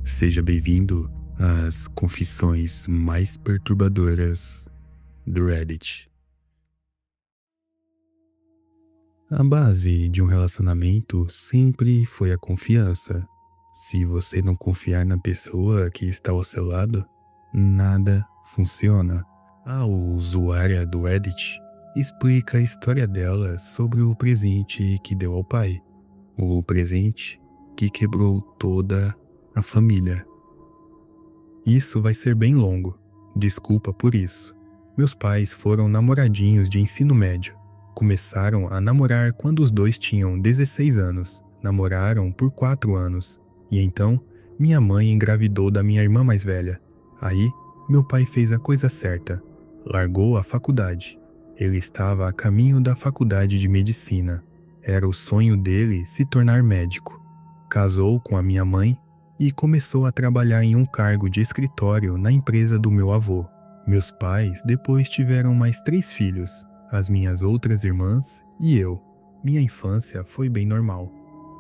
Seja bem-vindo às confissões mais perturbadoras do Reddit. A base de um relacionamento sempre foi a confiança. Se você não confiar na pessoa que está ao seu lado, nada funciona. A usuária do Reddit explica a história dela sobre o presente que deu ao pai. O presente que quebrou toda a família. Isso vai ser bem longo. Desculpa por isso. Meus pais foram namoradinhos de ensino médio. Começaram a namorar quando os dois tinham 16 anos. Namoraram por 4 anos. E então, minha mãe engravidou da minha irmã mais velha. Aí, meu pai fez a coisa certa. Largou a faculdade. Ele estava a caminho da faculdade de medicina. Era o sonho dele se tornar médico. Casou com a minha mãe e começou a trabalhar em um cargo de escritório na empresa do meu avô. Meus pais depois tiveram mais 3 filhos, as minhas outras irmãs e eu. Minha infância foi bem normal.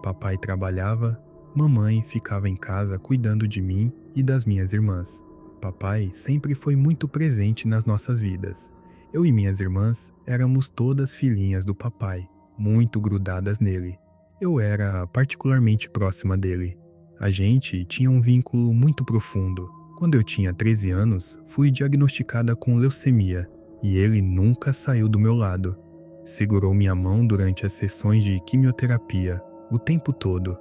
Papai trabalhava, mamãe ficava em casa cuidando de mim e das minhas irmãs. Papai sempre foi muito presente nas nossas vidas. Eu e minhas irmãs éramos todas filhinhas do papai, muito grudadas nele. Eu era particularmente próxima dele. A gente tinha um vínculo muito profundo. Quando eu tinha 13 anos, fui diagnosticada com leucemia e ele nunca saiu do meu lado. Segurou minha mão durante as sessões de quimioterapia, o tempo todo.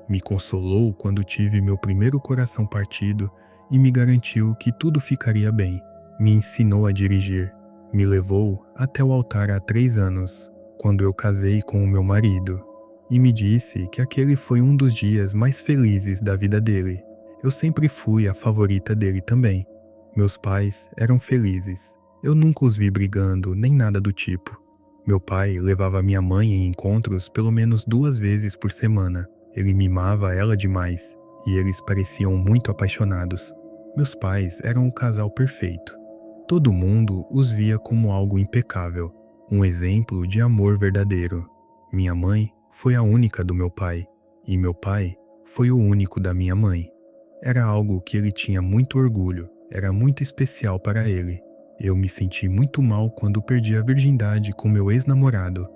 Me consolou quando tive meu primeiro coração partido e me garantiu que tudo ficaria bem. Me ensinou a dirigir. Me levou até o altar há 3 anos, quando eu casei com o meu marido. E me disse que aquele foi um dos dias mais felizes da vida dele. Eu sempre fui a favorita dele também. Meus pais eram felizes. Eu nunca os vi brigando, nem nada do tipo. Meu pai levava minha mãe em encontros pelo menos 2 vezes por semana. Ele mimava ela demais, e eles pareciam muito apaixonados. Meus pais eram o casal perfeito. Todo mundo os via como algo impecável, um exemplo de amor verdadeiro. Minha mãe foi a única do meu pai, e meu pai foi o único da minha mãe. Era algo que ele tinha muito orgulho, era muito especial para ele. Eu me senti muito mal quando perdi a virgindade com meu ex-namorado,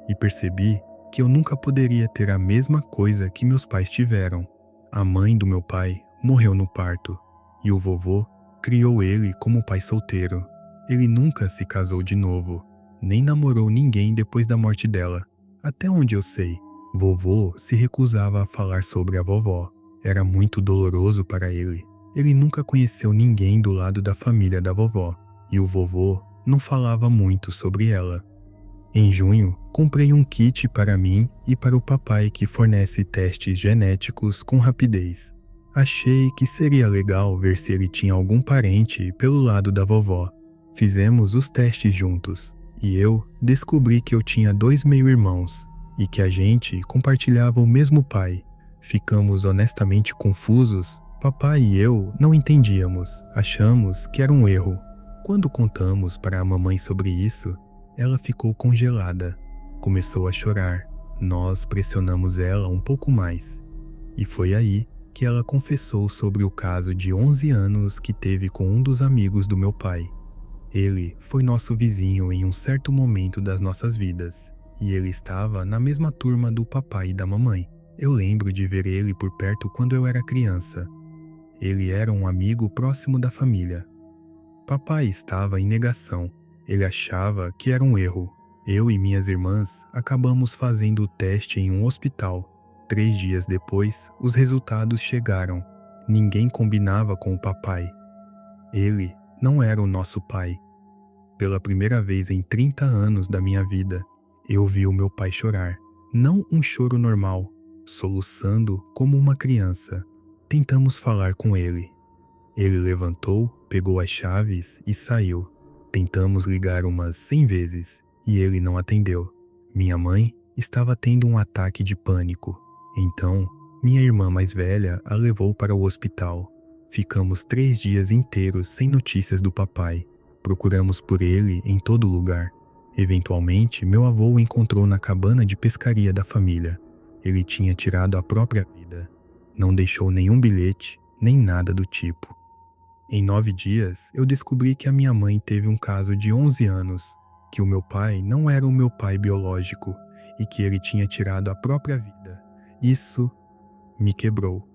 e percebi que eu nunca poderia ter a mesma coisa que meus pais tiveram. A mãe do meu pai morreu no parto, e o vovô criou ele como pai solteiro. Ele nunca se casou de novo, nem namorou ninguém depois da morte dela. Até onde eu sei, vovô se recusava a falar sobre a vovó. Era muito doloroso para ele. Ele nunca conheceu ninguém do lado da família da vovó, e o vovô não falava muito sobre ela. Em junho, comprei um kit para mim e para o papai que fornece testes genéticos com rapidez. Achei que seria legal ver se ele tinha algum parente pelo lado da vovó. Fizemos os testes juntos. E eu descobri que eu tinha 2 meio-irmãos e que a gente compartilhava o mesmo pai. Ficamos honestamente confusos. Papai e eu não entendíamos, achamos que era um erro. Quando contamos para a mamãe sobre isso, ela ficou congelada. Começou a chorar. Nós pressionamos ela um pouco mais. E foi aí que ela confessou sobre o caso de 11 anos que teve com um dos amigos do meu pai. Ele foi nosso vizinho em um certo momento das nossas vidas, e ele estava na mesma turma do papai e da mamãe. Eu lembro de ver ele por perto quando eu era criança. Ele era um amigo próximo da família. Papai estava em negação. Ele achava que era um erro. Eu e minhas irmãs acabamos fazendo o teste em um hospital. 3 dias depois, os resultados chegaram. Ninguém combinava com o papai. Ele não era o nosso pai. Pela primeira vez em 30 anos da minha vida, eu vi o meu pai chorar. Não um choro normal, soluçando como uma criança. Tentamos falar com ele. Ele levantou, pegou as chaves e saiu. Tentamos ligar umas 100 vezes e ele não atendeu. Minha mãe estava tendo um ataque de pânico. Então, minha irmã mais velha a levou para o hospital. Ficamos 3 dias inteiros sem notícias do papai. Procuramos por ele em todo lugar. Eventualmente, meu avô o encontrou na cabana de pescaria da família. Ele tinha tirado a própria vida. Não deixou nenhum bilhete, nem nada do tipo. Em 9 dias, eu descobri que a minha mãe teve um caso de 11 anos, que o meu pai não era o meu pai biológico e que ele tinha tirado a própria vida. Isso me quebrou.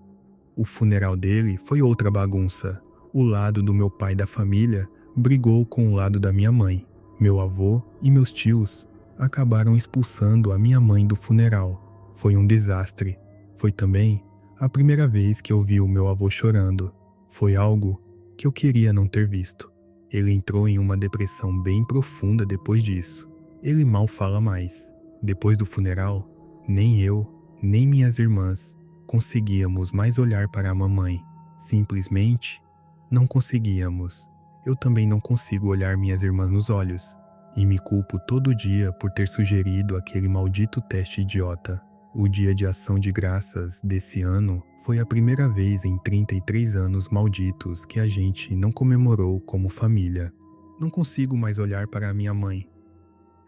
O funeral dele foi outra bagunça. O lado do meu pai da família brigou com o lado da minha mãe. Meu avô e meus tios acabaram expulsando a minha mãe do funeral. Foi um desastre. Foi também a primeira vez que eu vi o meu avô chorando. Foi algo que eu queria não ter visto. Ele entrou em uma depressão bem profunda depois disso. Ele mal fala mais. Depois do funeral, nem eu, nem minhas irmãs conseguíamos mais olhar para a mamãe. Simplesmente não conseguíamos. Eu também não consigo olhar minhas irmãs nos olhos. E me culpo todo dia por ter sugerido aquele maldito teste idiota. O Dia de Ação de Graças desse ano foi a primeira vez em 33 anos malditos que a gente não comemorou como família. Não consigo mais olhar para a minha mãe.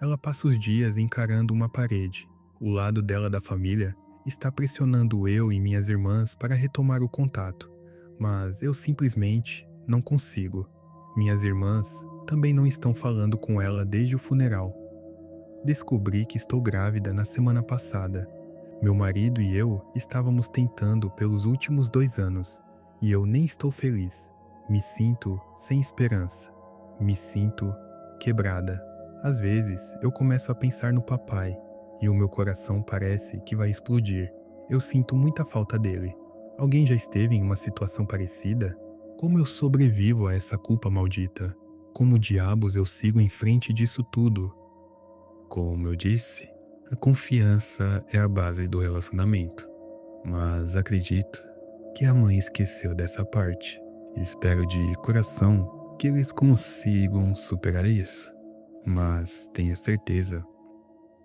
Ela passa os dias encarando uma parede. O lado dela da família está pressionando eu e minhas irmãs para retomar o contato, mas eu simplesmente não consigo. Minhas irmãs também não estão falando com ela desde o funeral. Descobri que estou grávida na semana passada. Meu marido e eu estávamos tentando pelos últimos 2 anos, e eu nem estou feliz. Me sinto sem esperança. Me sinto quebrada. Às vezes, eu começo a pensar no papai, e o meu coração parece que vai explodir. Eu sinto muita falta dele. Alguém já esteve em uma situação parecida? Como eu sobrevivo a essa culpa maldita? Como diabos eu sigo em frente disso tudo? Como eu disse, a confiança é a base do relacionamento. Mas acredito que a mãe esqueceu dessa parte. Espero de coração que eles consigam superar isso. Mas tenho certeza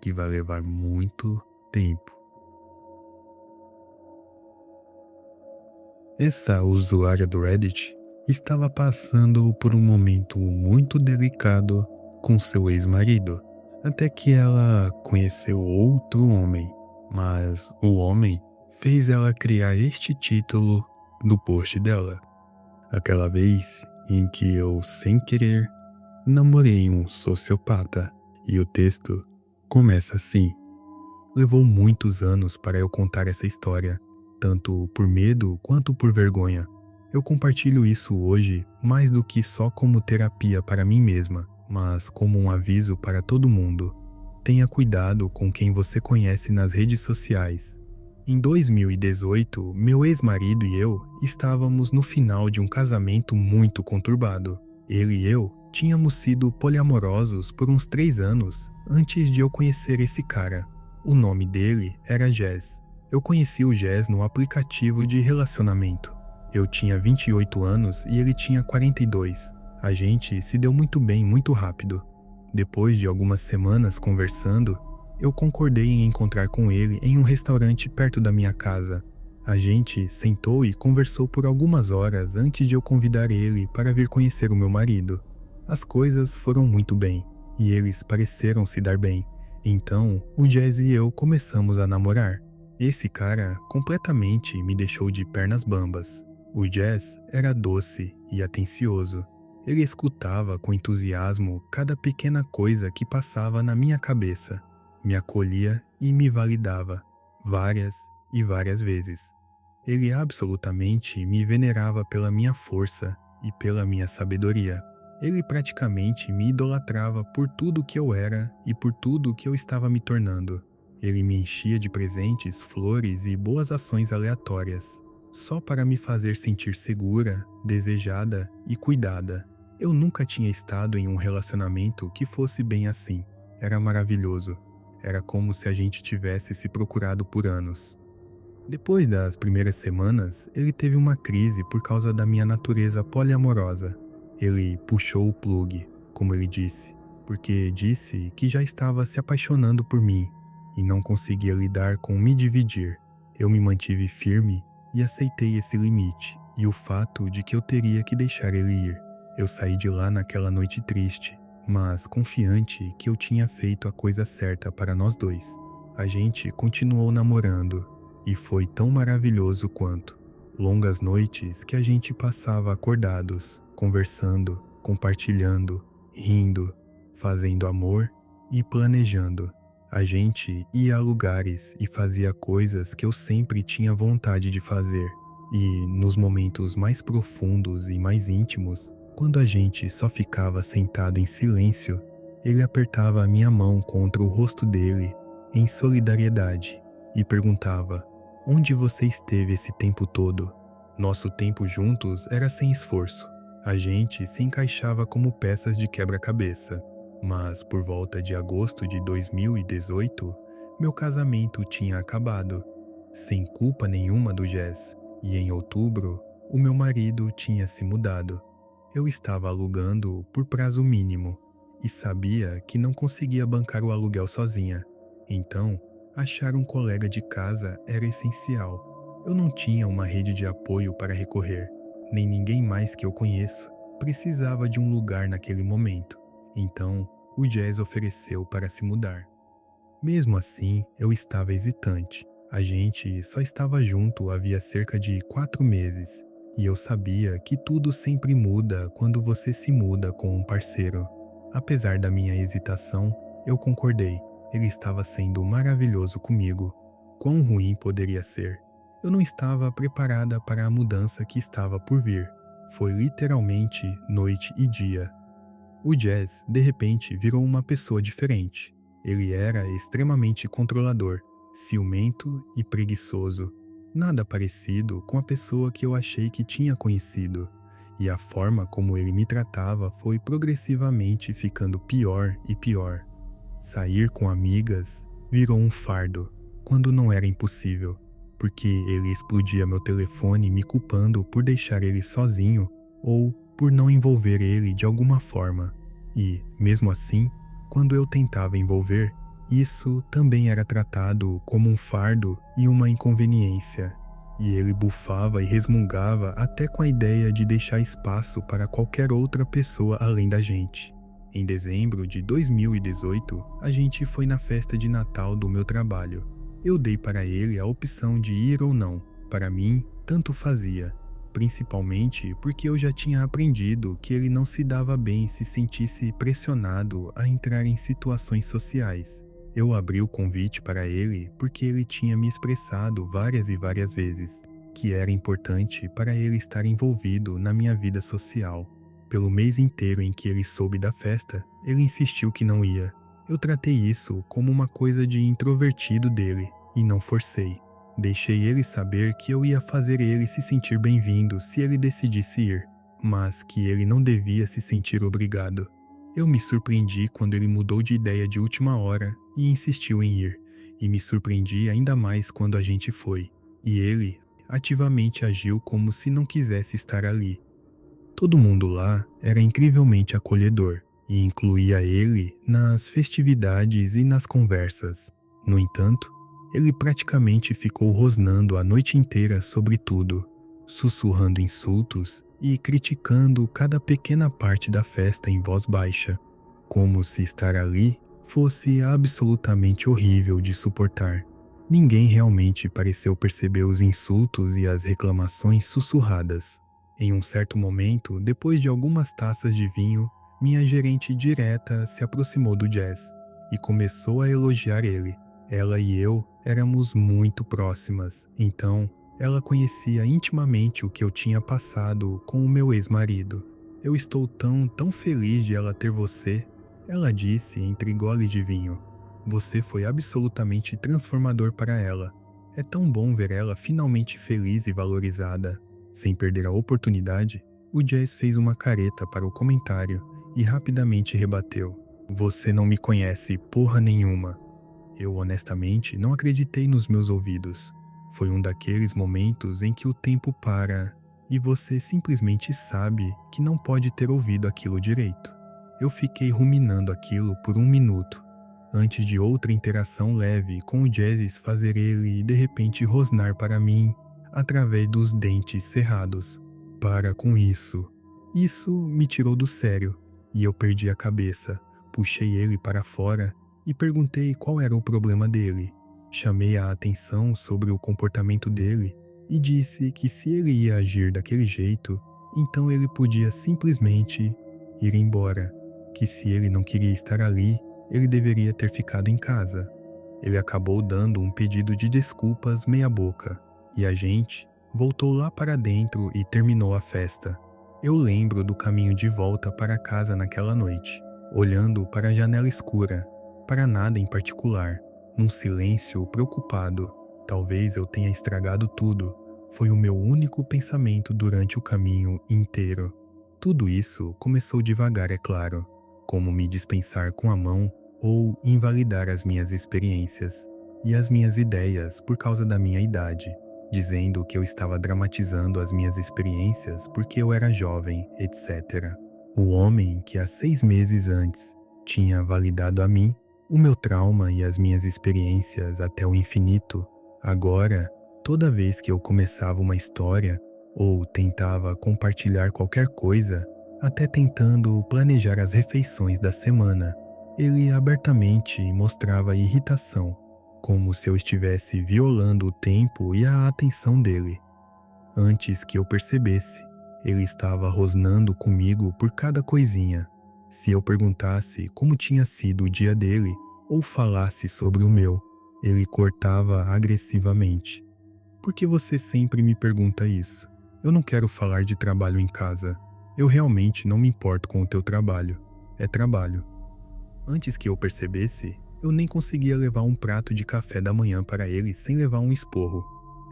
que vai levar muito tempo. Essa usuária do Reddit estava passando por um momento muito delicado com seu ex-marido, até que ela conheceu outro homem, mas o homem fez ela criar este título no post dela. Aquela vez em que eu, sem querer, namorei um sociopata. E o texto começa assim. Levou muitos anos para eu contar essa história, tanto por medo quanto por vergonha. Eu compartilho isso hoje mais do que só como terapia para mim mesma, mas como um aviso para todo mundo. Tenha cuidado com quem você conhece nas redes sociais. Em 2018, meu ex-marido e eu estávamos no final de um casamento muito conturbado. Ele e eu tínhamos sido poliamorosos por uns 3 anos antes de eu conhecer esse cara. O nome dele era Jazz. Eu conheci o Jazz no aplicativo de relacionamento. Eu tinha 28 anos e ele tinha 42. A gente se deu muito bem muito rápido. Depois de algumas semanas conversando, eu concordei em encontrar com ele em um restaurante perto da minha casa. A gente sentou e conversou por algumas horas antes de eu convidar ele para vir conhecer o meu marido. As coisas foram muito bem, e eles pareceram se dar bem. Então, o Jazz e eu começamos a namorar. Esse cara completamente me deixou de pernas bambas. O Jazz era doce e atencioso. Ele escutava com entusiasmo cada pequena coisa que passava na minha cabeça. Me acolhia e me validava, várias e várias vezes. Ele absolutamente me venerava pela minha força e pela minha sabedoria. Ele praticamente me idolatrava por tudo que eu era e por tudo que eu estava me tornando. Ele me enchia de presentes, flores e boas ações aleatórias, só para me fazer sentir segura, desejada e cuidada. Eu nunca tinha estado em um relacionamento que fosse bem assim. Era maravilhoso. Era como se a gente tivesse se procurado por anos. Depois das primeiras semanas, ele teve uma crise por causa da minha natureza poliamorosa. Ele puxou o plug, como ele disse, porque disse que já estava se apaixonando por mim e não conseguia lidar com me dividir. Eu me mantive firme e aceitei esse limite e o fato de que eu teria que deixar ele ir. Eu saí de lá naquela noite triste, mas confiante que eu tinha feito a coisa certa para nós dois. A gente continuou namorando e foi tão maravilhoso quanto. Longas noites que a gente passava acordados, conversando, compartilhando, rindo, fazendo amor e planejando. A gente ia a lugares e fazia coisas que eu sempre tinha vontade de fazer. E, nos momentos mais profundos e mais íntimos, quando a gente só ficava sentado em silêncio, ele apertava a minha mão contra o rosto dele, em solidariedade, e perguntava: "Onde você esteve esse tempo todo?" Nosso tempo juntos era sem esforço. A gente se encaixava como peças de quebra-cabeça. Mas, por volta de agosto de 2018, meu casamento tinha acabado, sem culpa nenhuma do Jazz. E em outubro, o meu marido tinha se mudado. Eu estava alugando por prazo mínimo e sabia que não conseguia bancar o aluguel sozinha. Então, achar um colega de casa era essencial. Eu não tinha uma rede de apoio para recorrer, nem ninguém mais que eu conheço precisava de um lugar naquele momento. Então, o Jazz ofereceu para se mudar. Mesmo assim, eu estava hesitante. A gente só estava junto havia cerca de 4 meses, e eu sabia que tudo sempre muda quando você se muda com um parceiro. Apesar da minha hesitação, eu concordei. Ele estava sendo maravilhoso comigo. Quão ruim poderia ser? Eu não estava preparada para a mudança que estava por vir. Foi literalmente noite e dia. O Jazz, de repente, virou uma pessoa diferente. Ele era extremamente controlador, ciumento e preguiçoso. Nada parecido com a pessoa que eu achei que tinha conhecido. E a forma como ele me tratava foi progressivamente ficando pior e pior. Sair com amigas virou um fardo, quando não era impossível, porque ele explodia meu telefone me culpando por deixar ele sozinho ou por não envolver ele de alguma forma. E, mesmo assim, quando eu tentava envolver, isso também era tratado como um fardo e uma inconveniência. E ele bufava e resmungava até com a ideia de deixar espaço para qualquer outra pessoa além da gente. Em dezembro de 2018, a gente foi na festa de Natal do meu trabalho. Eu dei para ele a opção de ir ou não. Para mim, tanto fazia. Principalmente porque eu já tinha aprendido que ele não se dava bem se sentisse pressionado a entrar em situações sociais. Eu abri o convite para ele porque ele tinha me expressado várias e várias vezes que era importante para ele estar envolvido na minha vida social. Pelo mês inteiro em que ele soube da festa, ele insistiu que não ia. Eu tratei isso como uma coisa de introvertido dele e não forcei. Deixei ele saber que eu ia fazer ele se sentir bem-vindo se ele decidisse ir, mas que ele não devia se sentir obrigado. Eu me surpreendi quando ele mudou de ideia de última hora e insistiu em ir, e me surpreendi ainda mais quando a gente foi, e ele ativamente agiu como se não quisesse estar ali. Todo mundo lá era incrivelmente acolhedor e incluía ele nas festividades e nas conversas. No entanto, ele praticamente ficou rosnando a noite inteira sobre tudo, sussurrando insultos e criticando cada pequena parte da festa em voz baixa, como se estar ali fosse absolutamente horrível de suportar. Ninguém realmente pareceu perceber os insultos e as reclamações sussurradas. Em um certo momento, depois de algumas taças de vinho, minha gerente direta se aproximou do Jazz e começou a elogiar ele. Ela e eu éramos muito próximas, então ela conhecia intimamente o que eu tinha passado com o meu ex-marido. "Eu estou tão feliz de ela ter você", ela disse entre goles de vinho. "Você foi absolutamente transformador para ela. É tão bom ver ela finalmente feliz e valorizada." Sem perder a oportunidade, o Jazz fez uma careta para o comentário e rapidamente rebateu: "Você não me conhece porra nenhuma." Eu honestamente não acreditei nos meus ouvidos. Foi um daqueles momentos em que o tempo para e você simplesmente sabe que não pode ter ouvido aquilo direito. Eu fiquei ruminando aquilo por 1 minuto, antes de outra interação leve com o Jazz fazer ele de repente rosnar para mim através dos dentes cerrados. "Para com isso." Isso me tirou do sério e eu perdi a cabeça. Puxei ele para fora e perguntei qual era o problema dele. Chamei a atenção sobre o comportamento dele e disse que se ele ia agir daquele jeito, então ele podia simplesmente ir embora, que se ele não queria estar ali, ele deveria ter ficado em casa. Ele acabou dando um pedido de desculpas meia boca, e a gente voltou lá para dentro e terminou a festa. Eu lembro do caminho de volta para casa naquela noite, olhando para a janela escura, para nada em particular, num silêncio preocupado. Talvez eu tenha estragado tudo. Foi o meu único pensamento durante o caminho inteiro. Tudo isso começou devagar, é claro, como me dispensar com a mão ou invalidar as minhas experiências e as minhas ideias por causa da minha idade, dizendo que eu estava dramatizando as minhas experiências porque eu era jovem, etc. O homem que há 6 meses antes tinha validado a mim, o meu trauma e as minhas experiências até o infinito, agora, toda vez que eu começava uma história ou tentava compartilhar qualquer coisa, até tentando planejar as refeições da semana, ele abertamente mostrava irritação, como se eu estivesse violando o tempo e a atenção dele. Antes que eu percebesse, ele estava rosnando comigo por cada coisinha. Se eu perguntasse como tinha sido o dia dele ou falasse sobre o meu, ele cortava agressivamente. Por que você sempre me pergunta isso? Eu não quero falar de trabalho em casa. Eu realmente não me importo com o teu trabalho. É trabalho. Antes que eu percebesse, eu nem conseguia levar um prato de café da manhã para ele sem levar um esporro.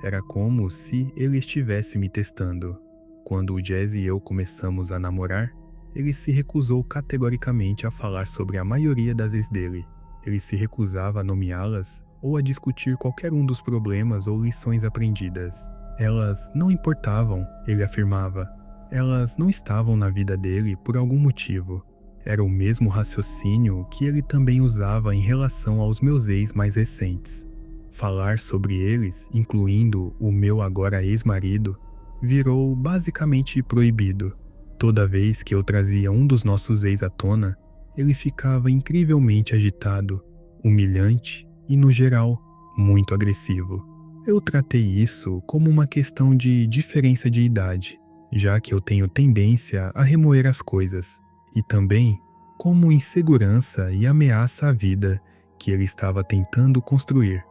Era como se ele estivesse me testando. Quando o Jazz e eu começamos a namorar, ele se recusou categoricamente a falar sobre a maioria das ex dele. Ele se recusava a nomeá-las ou a discutir qualquer um dos problemas ou lições aprendidas. Elas não importavam, ele afirmava. Elas não estavam na vida dele por algum motivo. Era o mesmo raciocínio que ele também usava em relação aos meus ex mais recentes. Falar sobre eles, incluindo o meu agora ex-marido, virou basicamente proibido. Toda vez que eu trazia um dos nossos ex à tona, ele ficava incrivelmente agitado, humilhante e, no geral, muito agressivo. Eu tratei isso como uma questão de diferença de idade, já que eu tenho tendência a remoer as coisas, e também como insegurança e ameaça à vida que ele estava tentando construir.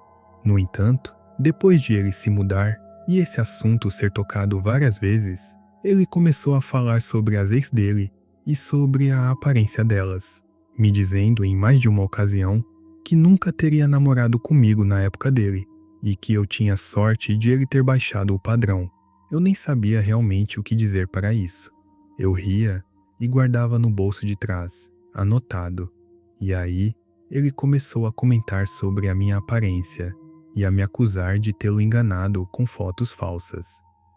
No entanto, depois de ele se mudar e esse assunto ser tocado várias vezes, ele começou a falar sobre as ex dele e sobre a aparência delas, me dizendo em mais de uma ocasião que nunca teria namorado comigo na época dele e que eu tinha sorte de ele ter baixado o padrão. Eu nem sabia realmente o que dizer para isso. Eu ria e guardava no bolso de trás, anotado. E aí, ele começou a comentar sobre a minha aparência e a me acusar de tê-lo enganado com fotos falsas.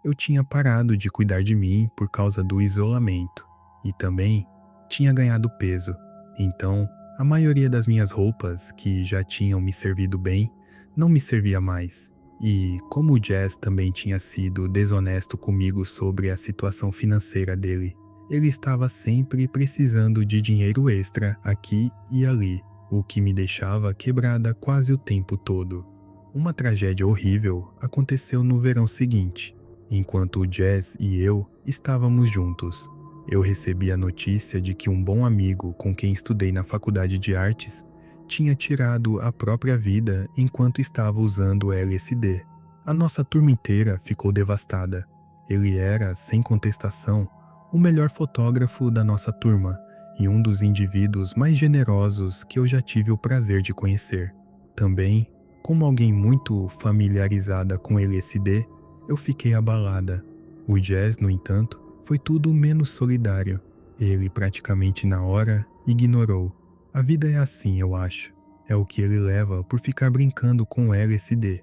Eu tinha parado de cuidar de mim por causa do isolamento e também tinha ganhado peso. Então, a maioria das minhas roupas, que já tinham me servido bem, não me servia mais. E, como o Jazz também tinha sido desonesto comigo sobre a situação financeira dele, ele estava sempre precisando de dinheiro extra aqui e ali, o que me deixava quebrada quase o tempo todo. Uma tragédia horrível aconteceu no verão seguinte, enquanto o Jazz e eu estávamos juntos. Eu recebi a notícia de que um bom amigo com quem estudei na faculdade de artes tinha tirado a própria vida enquanto estava usando LSD. A nossa turma inteira ficou devastada. Ele era, sem contestação, o melhor fotógrafo da nossa turma e um dos indivíduos mais generosos que eu já tive o prazer de conhecer. Também, como alguém muito familiarizada com LSD, eu fiquei abalada. O Jazz, no entanto, foi tudo menos solidário. Ele praticamente na hora ignorou. A vida é assim, eu acho. É o que ele leva por ficar brincando com o LSD.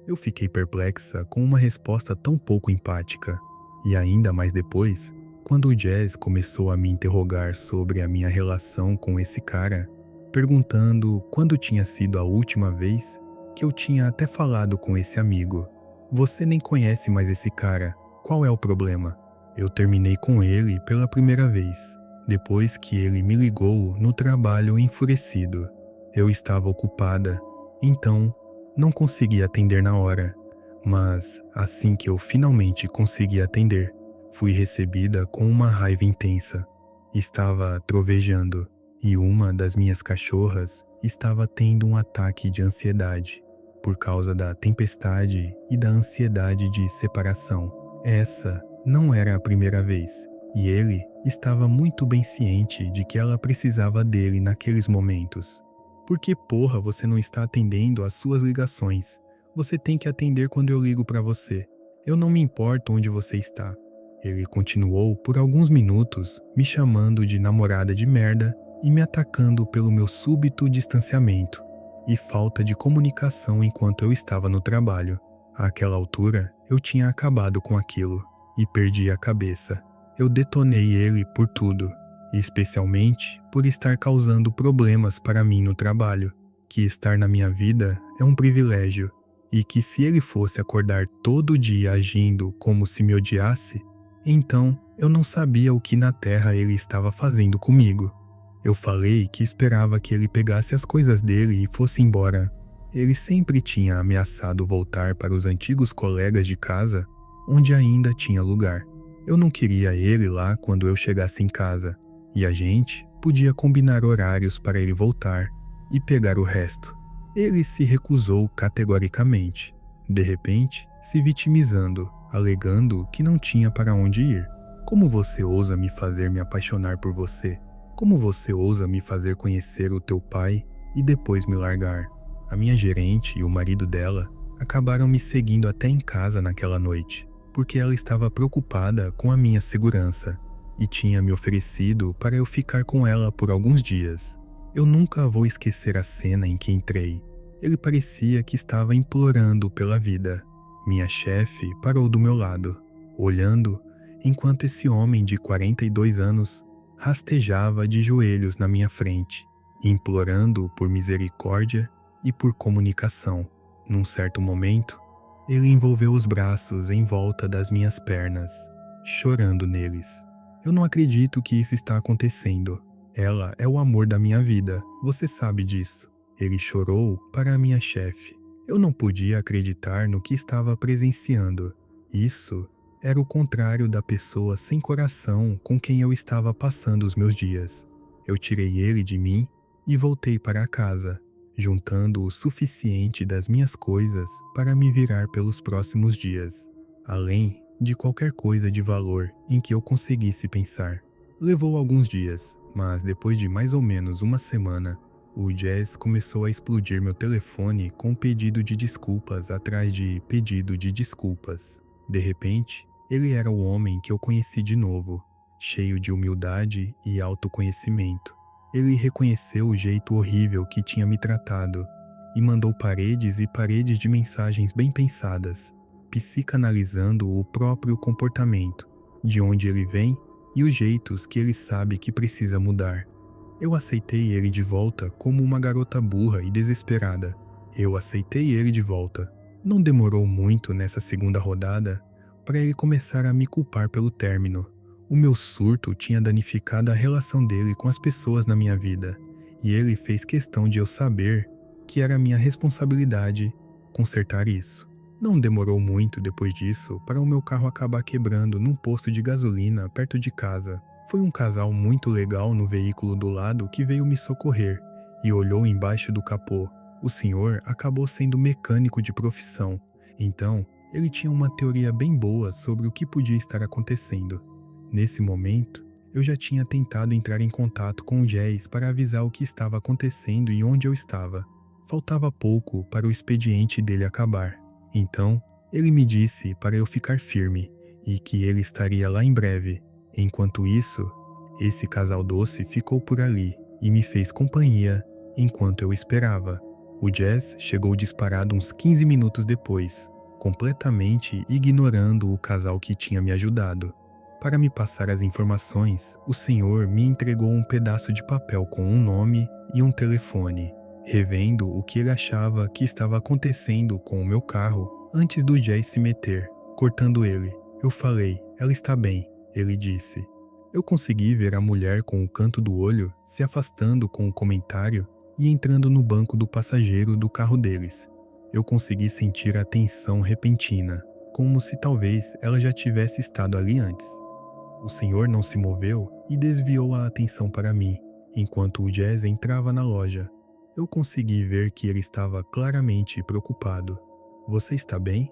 Eu fiquei perplexa com uma resposta tão pouco empática. E ainda mais depois, quando o Jazz começou a me interrogar sobre a minha relação com esse cara, perguntando quando tinha sido a última vez que eu tinha até falado com esse amigo. Você nem conhece mais esse cara, qual é o problema? Eu terminei com ele pela primeira vez, depois que ele me ligou no trabalho enfurecido. Eu estava ocupada, então não consegui atender na hora, Mas, assim que eu finalmente consegui atender, fui recebida com uma raiva intensa. Estava trovejando e uma das minhas cachorras estava tendo um ataque de ansiedade por causa da tempestade e da ansiedade de separação. Essa não era a primeira vez, e ele estava muito bem ciente de que ela precisava dele naqueles momentos. Por que porra você não está atendendo às suas ligações? Você tem que atender quando eu ligo para você. Eu não me importo onde você está. Ele continuou por alguns minutos, me chamando de namorada de merda e me atacando pelo meu súbito distanciamento e falta de comunicação enquanto eu estava no trabalho. Àquela altura, eu tinha acabado com aquilo e perdi a cabeça. Eu detonei ele por tudo, especialmente por estar causando problemas para mim no trabalho, que estar na minha vida é um privilégio e que se ele fosse acordar todo dia agindo como se me odiasse, então eu não sabia o que na terra ele estava fazendo comigo. Eu falei que esperava que ele pegasse as coisas dele e fosse embora. Ele sempre tinha ameaçado voltar para os antigos colegas de casa, onde ainda tinha lugar. Eu não queria ele lá quando eu chegasse em casa, e a gente podia combinar horários para ele voltar e pegar o resto. Ele se recusou categoricamente, de repente se vitimizando, alegando que não tinha para onde ir. Como você ousa me fazer me apaixonar por você? Como você ousa me fazer conhecer o teu pai e depois me largar? A minha gerente e o marido dela acabaram me seguindo até em casa naquela noite, porque ela estava preocupada com a minha segurança e tinha me oferecido para eu ficar com ela por alguns dias. Eu nunca vou esquecer a cena em que entrei. Ele parecia que estava implorando pela vida. Minha chefe parou do meu lado, olhando enquanto esse homem de 42 anos rastejava de joelhos na minha frente, implorando por misericórdia e por comunicação. Num certo momento, ele envolveu os braços em volta das minhas pernas, chorando neles. Eu não acredito que isso está acontecendo. Ela é o amor da minha vida, você sabe disso. Ele chorou para a minha chefe. Eu não podia acreditar no que estava presenciando. Isso era o contrário da pessoa sem coração com quem eu estava passando os meus dias. Eu tirei ele de mim e voltei para casa, juntando o suficiente das minhas coisas para me virar pelos próximos dias, além de qualquer coisa de valor em que eu conseguisse pensar. Levou alguns dias, mas depois de mais ou menos uma semana, o Jazz começou a explodir meu telefone com pedido de desculpas atrás de pedido de desculpas. De repente, ele era o homem que eu conheci de novo, cheio de humildade e autoconhecimento. Ele reconheceu o jeito horrível que tinha me tratado e mandou paredes e paredes de mensagens bem pensadas, psicanalizando o próprio comportamento, de onde ele vem e os jeitos que ele sabe que precisa mudar. Eu aceitei ele de volta como uma garota burra e desesperada. Eu aceitei ele de volta. Não demorou muito nessa segunda rodada para ele começar a me culpar pelo término. O meu surto tinha danificado a relação dele com as pessoas na minha vida, e ele fez questão de eu saber que era minha responsabilidade consertar isso. Não demorou muito depois disso para o meu carro acabar quebrando num posto de gasolina perto de casa. Foi um casal muito legal no veículo do lado que veio me socorrer e olhou embaixo do capô. O senhor acabou sendo mecânico de profissão, então ele tinha uma teoria bem boa sobre o que podia estar acontecendo. Nesse momento, eu já tinha tentado entrar em contato com o Jazz para avisar o que estava acontecendo e onde eu estava. Faltava pouco para o expediente dele acabar. Então, ele me disse para eu ficar firme e que ele estaria lá em breve. Enquanto isso, esse casal doce ficou por ali e me fez companhia enquanto eu esperava. O Jazz chegou disparado uns 15 minutos depois, completamente ignorando o casal que tinha me ajudado. Para me passar as informações, o senhor me entregou um pedaço de papel com um nome e um telefone, revendo o que ele achava que estava acontecendo com o meu carro antes do Jazz se meter, cortando ele. Eu falei, ela está bem, ele disse. Eu consegui ver a mulher com o canto do olho se afastando com o comentário e entrando no banco do passageiro do carro deles. Eu consegui sentir a tensão repentina, como se talvez ela já tivesse estado ali antes. O senhor não se moveu e desviou a atenção para mim, enquanto o Jazz entrava na loja. Eu consegui ver que ele estava claramente preocupado. Você está bem?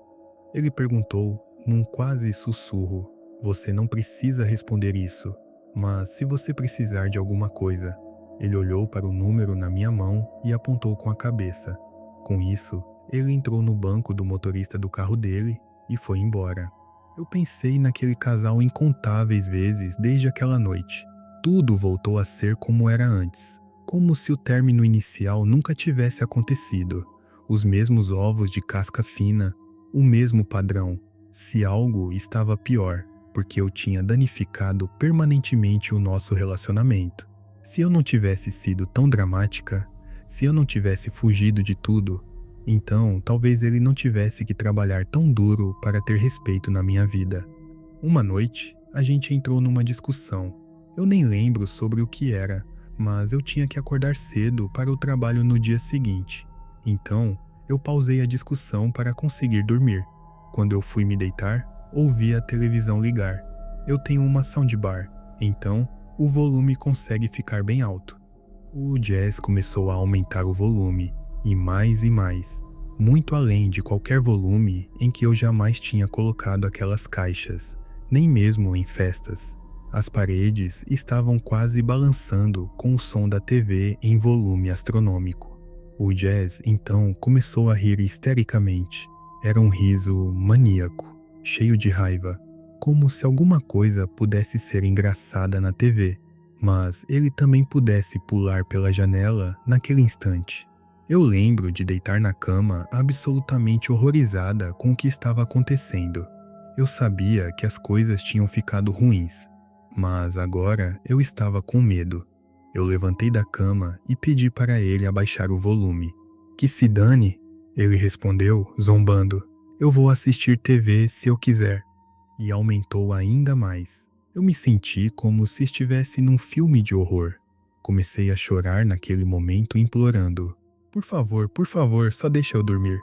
Ele perguntou num quase sussurro. Você não precisa responder isso, mas se você precisar de alguma coisa. Ele olhou para o número na minha mão e apontou com a cabeça. Com isso, ele entrou no banco do motorista do carro dele e foi embora. Eu pensei naquele casal incontáveis vezes desde aquela noite. Tudo voltou a ser como era antes, como se o término inicial nunca tivesse acontecido. Os mesmos ovos de casca fina, o mesmo padrão. Se algo estava pior, porque eu tinha danificado permanentemente o nosso relacionamento. Se eu não tivesse sido tão dramática, se eu não tivesse fugido de tudo, então talvez ele não tivesse que trabalhar tão duro para ter respeito na minha vida. Uma noite, a gente entrou numa discussão. Eu nem lembro sobre o que era, mas eu tinha que acordar cedo para o trabalho no dia seguinte. Então, eu pausei a discussão para conseguir dormir. Quando eu fui me deitar, ouvi a televisão ligar. Eu tenho uma soundbar, então o volume consegue ficar bem alto. O Jazz começou a aumentar o volume, e mais, muito além de qualquer volume em que eu jamais tinha colocado aquelas caixas, nem mesmo em festas. As paredes estavam quase balançando com o som da TV em volume astronômico. O Jazz então começou a rir histericamente. Era um riso maníaco, cheio de raiva, como se alguma coisa pudesse ser engraçada na TV, mas ele também pudesse pular pela janela naquele instante. Eu lembro de deitar na cama absolutamente horrorizada com o que estava acontecendo. Eu sabia que as coisas tinham ficado ruins, mas agora eu estava com medo. Eu levantei da cama e pedi para ele abaixar o volume. Que se dane, ele respondeu, zombando. Eu vou assistir TV se eu quiser. E aumentou ainda mais. Eu me senti como se estivesse num filme de horror. Comecei a chorar naquele momento, implorando. Por favor, só deixa eu dormir.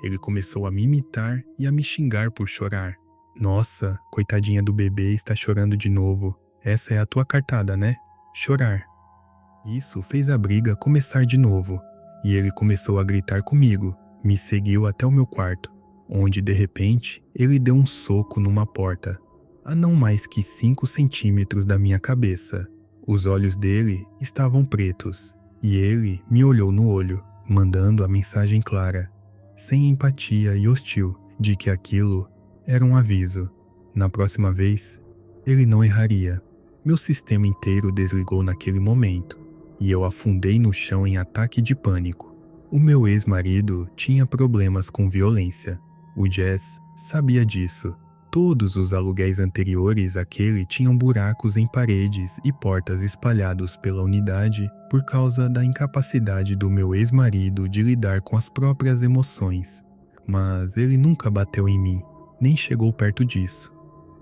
Ele começou a me imitar e a me xingar por chorar. Nossa, coitadinha do bebê está chorando de novo. Essa é a tua cartada, né? Chorar. Isso fez a briga começar de novo. E ele começou a gritar comigo. Me seguiu até o meu quarto, onde de repente ele deu um soco numa porta, a não mais que 5 centímetros da minha cabeça. Os olhos dele estavam pretos, e ele me olhou no olho, mandando a mensagem clara, sem empatia e hostil, de que aquilo era um aviso. Na próxima vez, ele não erraria. Meu sistema inteiro desligou naquele momento, e eu afundei no chão em ataque de pânico. O meu ex-marido tinha problemas com violência. O Jazz sabia disso. Todos os aluguéis anteriores àquele tinham buracos em paredes e portas espalhados pela unidade por causa da incapacidade do meu ex-marido de lidar com as próprias emoções. Mas ele nunca bateu em mim, nem chegou perto disso.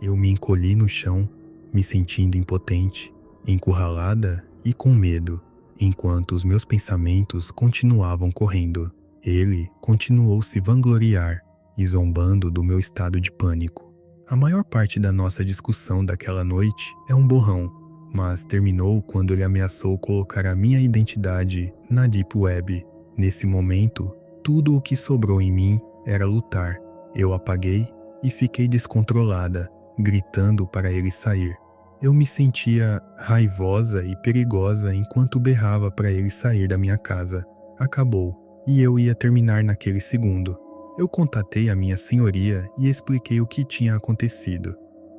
Eu me encolhi no chão, me sentindo impotente, encurralada e com medo, enquanto os meus pensamentos continuavam correndo. Ele continuou se vangloriar e zombando do meu estado de pânico. A maior parte da nossa discussão daquela noite é um borrão, mas terminou quando ele ameaçou colocar a minha identidade na Deep Web. Nesse momento, tudo o que sobrou em mim era lutar. Eu apaguei e fiquei descontrolada, gritando para ele sair. Eu me sentia raivosa e perigosa enquanto berrava para ele sair da minha casa. Acabou, e eu ia terminar naquele segundo. Eu contatei a minha senhoria e expliquei o que tinha acontecido.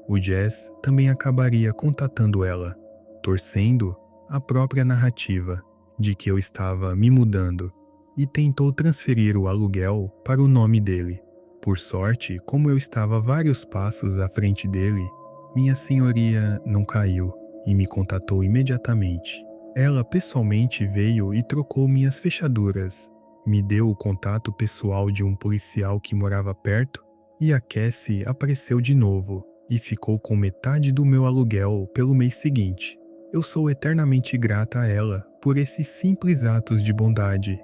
O Jazz também acabaria contatando ela, torcendo a própria narrativa de que eu estava me mudando, e tentou transferir o aluguel para o nome dele. Por sorte, como eu estava vários passos à frente dele, minha senhoria não caiu e me contatou imediatamente. Ela pessoalmente veio e trocou minhas fechaduras. Me deu o contato pessoal de um policial que morava perto e a Cassie apareceu de novo e ficou com metade do meu aluguel pelo mês seguinte. Eu sou eternamente grata a ela por esses simples atos de bondade,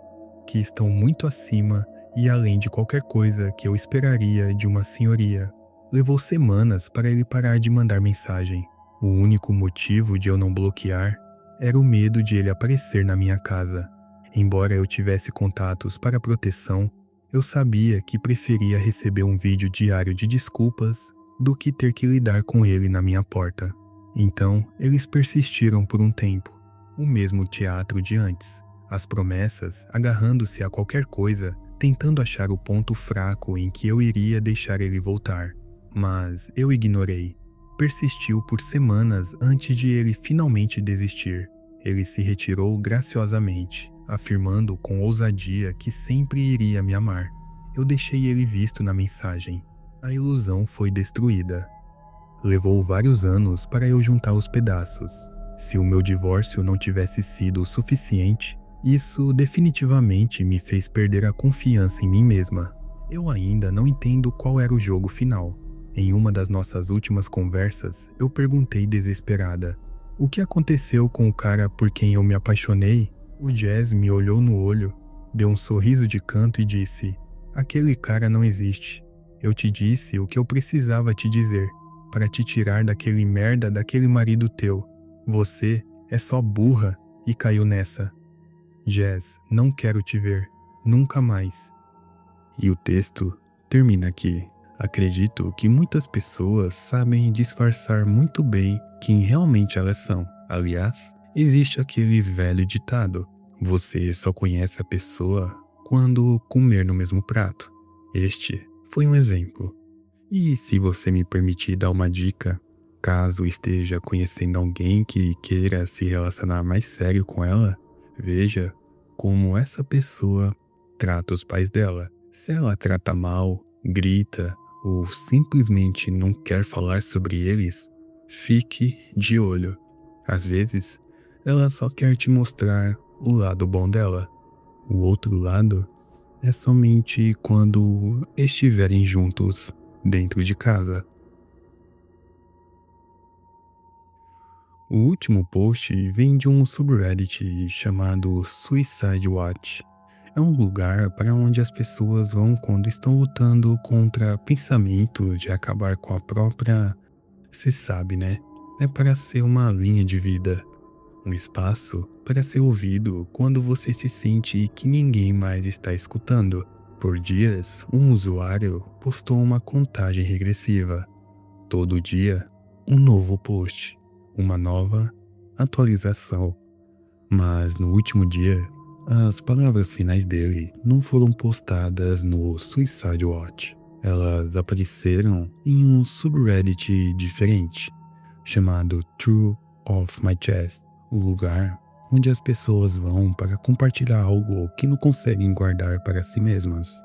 que estão muito acima e além de qualquer coisa que eu esperaria de uma senhoria. Levou semanas para ele parar de mandar mensagem. O único motivo de eu não bloquear era o medo de ele aparecer na minha casa. Embora eu tivesse contatos para proteção, eu sabia que preferia receber um vídeo diário de desculpas do que ter que lidar com ele na minha porta. Então, eles persistiram por um tempo. O mesmo teatro de antes. As promessas, agarrando-se a qualquer coisa, tentando achar o ponto fraco em que eu iria deixar ele voltar. Mas eu ignorei. Persistiu por semanas antes de ele finalmente desistir. Ele se retirou graciosamente, afirmando com ousadia que sempre iria me amar. Eu deixei ele visto na mensagem. A ilusão foi destruída. Levou vários anos para eu juntar os pedaços. Se o meu divórcio não tivesse sido o suficiente, isso definitivamente me fez perder a confiança em mim mesma. Eu ainda não entendo qual era o jogo final. Em uma das nossas últimas conversas, eu perguntei desesperada: o que aconteceu com o cara por quem eu me apaixonei? O Jazz me olhou no olho, deu um sorriso de canto e disse: aquele cara não existe. Eu te disse o que eu precisava te dizer, para te tirar daquele merda daquele marido teu. Você é só burra e caiu nessa. Jazz, não quero te ver. Nunca mais. E o texto termina aqui. Acredito que muitas pessoas sabem disfarçar muito bem quem realmente elas são. Aliás, existe aquele velho ditado: você só conhece a pessoa quando comer no mesmo prato. Este foi um exemplo. E se você me permitir dar uma dica, caso esteja conhecendo alguém que queira se relacionar mais sério com ela, veja como essa pessoa trata os pais dela. Se ela trata mal, grita ou simplesmente não quer falar sobre eles, fique de olho. Às vezes, ela só quer te mostrar o lado bom dela. O outro lado é somente quando estiverem juntos dentro de casa. O último post vem de um subreddit chamado Suicide Watch. É um lugar para onde as pessoas vão quando estão lutando contra pensamento de acabar com a própria... Cê sabe, né? É para ser uma linha de vida. Um espaço para ser ouvido quando você se sente que ninguém mais está escutando. Por dias, um usuário postou uma contagem regressiva. Todo dia, um novo post, uma nova atualização. Mas no último dia, as palavras finais dele não foram postadas no Suicide Watch. Elas apareceram em um subreddit diferente, chamado True of My Chest, o lugar onde as pessoas vão para compartilhar algo que não conseguem guardar para si mesmas.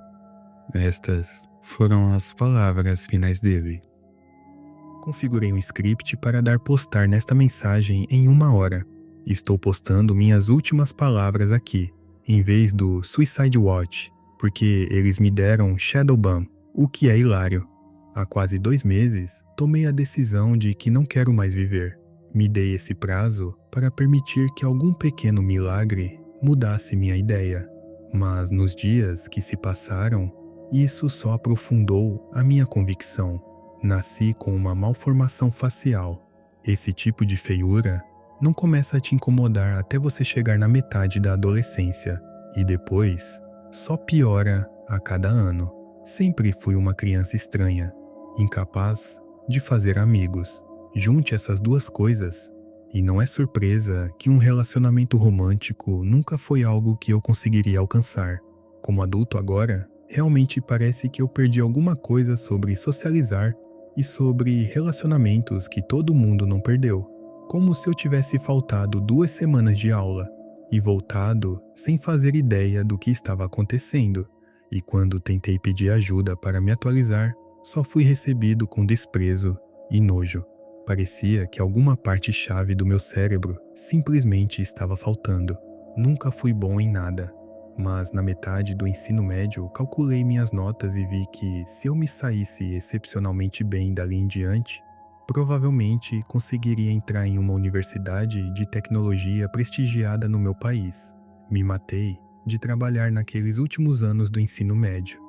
Estas foram as palavras finais dele. Configurei um script para dar postar nesta mensagem em 1 hora. Estou postando minhas últimas palavras aqui, em vez do Suicide Watch, porque eles me deram Shadowban, o que é hilário. Há quase 2 meses, tomei a decisão de que não quero mais viver. Me dei esse prazo para permitir que algum pequeno milagre mudasse minha ideia. Mas nos dias que se passaram, isso só aprofundou a minha convicção. Nasci com uma malformação facial. Esse tipo de feiura não começa a te incomodar até você chegar na metade da adolescência, e depois só piora a cada ano. Sempre fui uma criança estranha, incapaz de fazer amigos. Junte essas duas coisas, e não é surpresa que um relacionamento romântico nunca foi algo que eu conseguiria alcançar. Como adulto agora, realmente parece que eu perdi alguma coisa sobre socializar e sobre relacionamentos que todo mundo não perdeu. Como se eu tivesse faltado 2 semanas de aula e voltado sem fazer ideia do que estava acontecendo. E quando tentei pedir ajuda para me atualizar, só fui recebido com desprezo e nojo. Parecia que alguma parte-chave do meu cérebro simplesmente estava faltando. Nunca fui bom em nada, mas na metade do ensino médio calculei minhas notas e vi que, se eu me saísse excepcionalmente bem dali em diante, provavelmente conseguiria entrar em uma universidade de tecnologia prestigiada no meu país. Me matei de trabalhar naqueles últimos anos do ensino médio.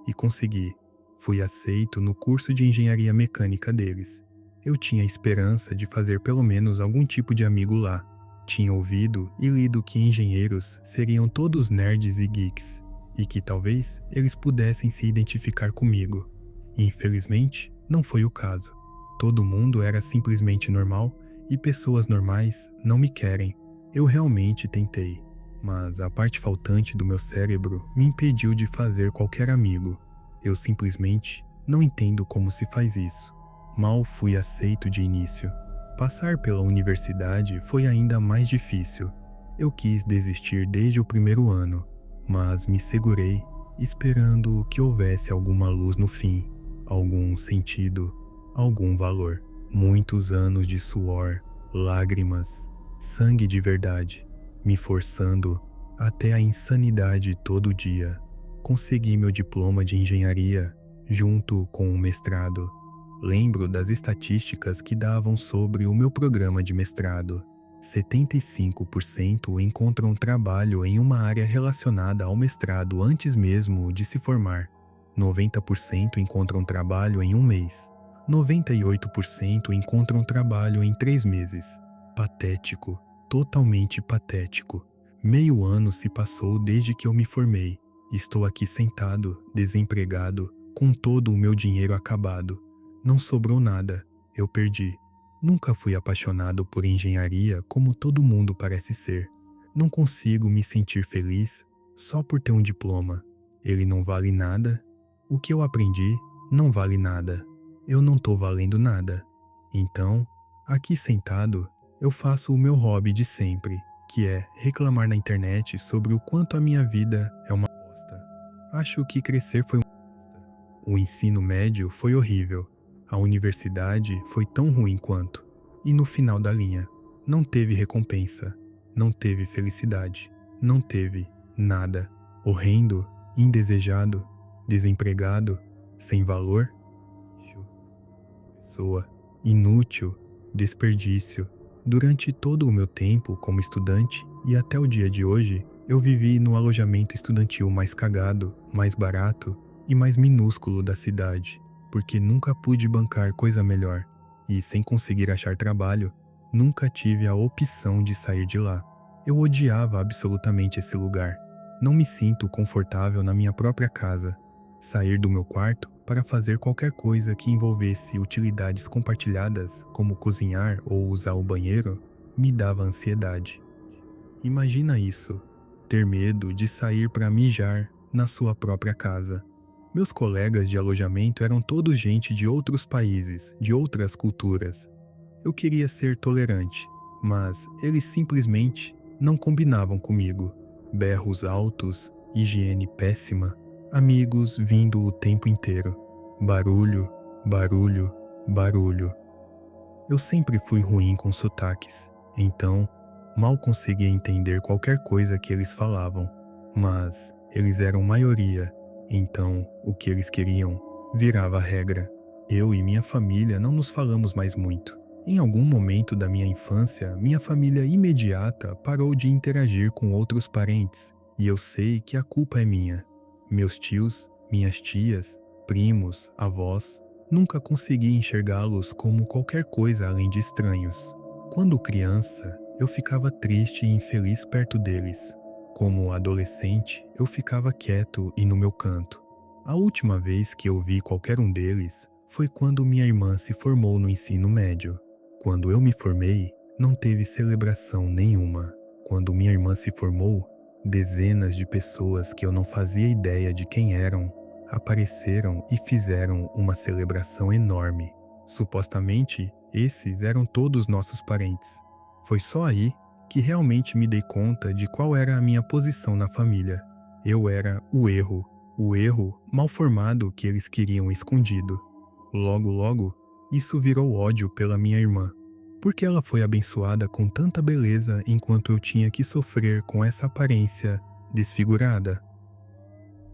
E consegui. Fui aceito no curso de engenharia mecânica deles. Eu tinha esperança de fazer pelo menos algum tipo de amigo lá. Tinha ouvido e lido que engenheiros seriam todos nerds e geeks, e que talvez eles pudessem se identificar comigo. Infelizmente, não foi o caso. Todo mundo era simplesmente normal e pessoas normais não me querem. Eu realmente tentei, mas a parte faltante do meu cérebro me impediu de fazer qualquer amigo. Eu simplesmente não entendo como se faz isso. Mal fui aceito de início. Passar pela universidade foi ainda mais difícil. Eu quis desistir desde o primeiro ano, mas me segurei, esperando que houvesse alguma luz no fim, algum sentido, algum valor. Muitos anos de suor, lágrimas, sangue de verdade, me forçando até a insanidade todo dia. Consegui meu diploma de engenharia, junto com o mestrado. Lembro das estatísticas que davam sobre o meu programa de mestrado. 75% encontram trabalho em uma área relacionada ao mestrado antes mesmo de se formar. 90% encontram trabalho em um mês. 98% encontram trabalho em 3 meses. Patético, totalmente patético. Meio ano se passou desde que eu me formei. Estou aqui sentado, desempregado, com todo o meu dinheiro acabado. Não sobrou nada, eu perdi. Nunca fui apaixonado por engenharia como todo mundo parece ser. Não consigo me sentir feliz só por ter um diploma. Ele não vale nada. O que eu aprendi não vale nada. Eu não tô valendo nada. Então, aqui sentado, eu faço o meu hobby de sempre, que é reclamar na internet sobre o quanto a minha vida é uma bosta. Acho que crescer foi uma bosta. O ensino médio foi horrível. A universidade foi tão ruim quanto. E no final da linha, não teve recompensa, não teve felicidade, não teve nada. Horrendo, indesejado, desempregado, sem valor, pessoa, inútil, desperdício. Durante todo o meu tempo como estudante e até o dia de hoje, eu vivi no alojamento estudantil mais cagado, mais barato e mais minúsculo da cidade, porque nunca pude bancar coisa melhor e, sem conseguir achar trabalho, nunca tive a opção de sair de lá. Eu odiava absolutamente esse lugar. Não me sinto confortável na minha própria casa. Sair do meu quarto para fazer qualquer coisa que envolvesse utilidades compartilhadas, como cozinhar ou usar o banheiro, me dava ansiedade. Imagina isso, ter medo de sair para mijar na sua própria casa. Meus colegas de alojamento eram todos gente de outros países, de outras culturas. Eu queria ser tolerante, mas eles simplesmente não combinavam comigo. Berros altos, higiene péssima, amigos vindo o tempo inteiro. Barulho, barulho, barulho. Eu sempre fui ruim com sotaques, então mal conseguia entender qualquer coisa que eles falavam. Mas eles eram maioria, então o que eles queriam virava regra. Eu e minha família não nos falamos mais muito. Em algum momento da minha infância, minha família imediata parou de interagir com outros parentes, e eu sei que a culpa é minha. Meus tios, minhas tias, primos, avós, nunca consegui enxergá-los como qualquer coisa além de estranhos. Quando criança, eu ficava triste e infeliz perto deles. Como adolescente, eu ficava quieto e no meu canto. A última vez que eu vi qualquer um deles foi quando minha irmã se formou no ensino médio. Quando eu me formei, não teve celebração nenhuma. Quando minha irmã se formou, dezenas de pessoas que eu não fazia ideia de quem eram apareceram e fizeram uma celebração enorme. Supostamente, esses eram todos nossos parentes. Foi só aí que realmente me dei conta de qual era a minha posição na família. Eu era o erro mal formado que eles queriam escondido. Logo, isso virou ódio pela minha irmã, porque ela foi abençoada com tanta beleza enquanto eu tinha que sofrer com essa aparência desfigurada.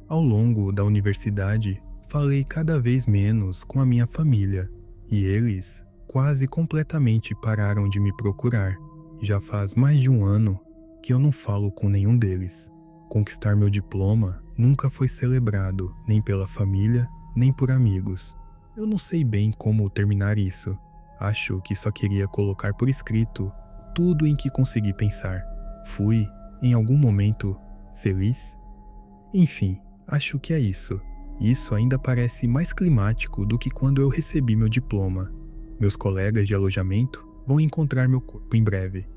Ao longo da universidade, falei cada vez menos com a minha família, e eles quase completamente pararam de me procurar. Já faz mais de um ano que eu não falo com nenhum deles. Conquistar meu diploma nunca foi celebrado, nem pela família, nem por amigos. Eu não sei bem como terminar isso. Acho que só queria colocar por escrito tudo em que consegui pensar. Fui, em algum momento, feliz? Enfim, acho que é isso. Isso ainda parece mais climático do que quando eu recebi meu diploma. Meus colegas de alojamento vão encontrar meu corpo em breve.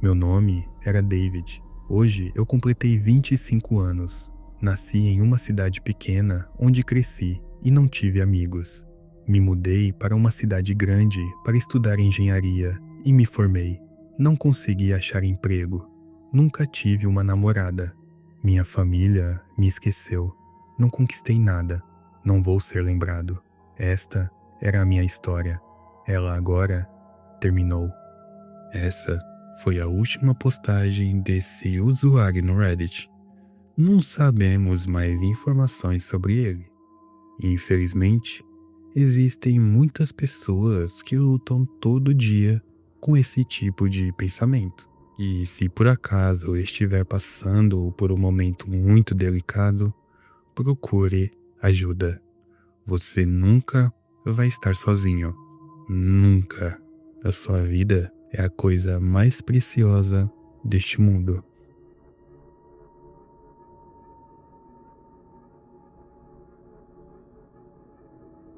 Meu nome era David. Hoje eu completei 25 anos. Nasci em uma cidade pequena onde cresci e não tive amigos. Me mudei para uma cidade grande para estudar engenharia e me formei. Não consegui achar emprego. Nunca tive uma namorada. Minha família me esqueceu. Não conquistei nada. Não vou ser lembrado. Esta era a minha história. Ela agora terminou. Essa foi a última postagem desse usuário no Reddit. Não sabemos mais informações sobre ele. Infelizmente, existem muitas pessoas que lutam todo dia com esse tipo de pensamento. E se por acaso estiver passando por um momento muito delicado, procure ajuda. Você nunca vai estar sozinho. Nunca. A sua vida é a coisa mais preciosa deste mundo.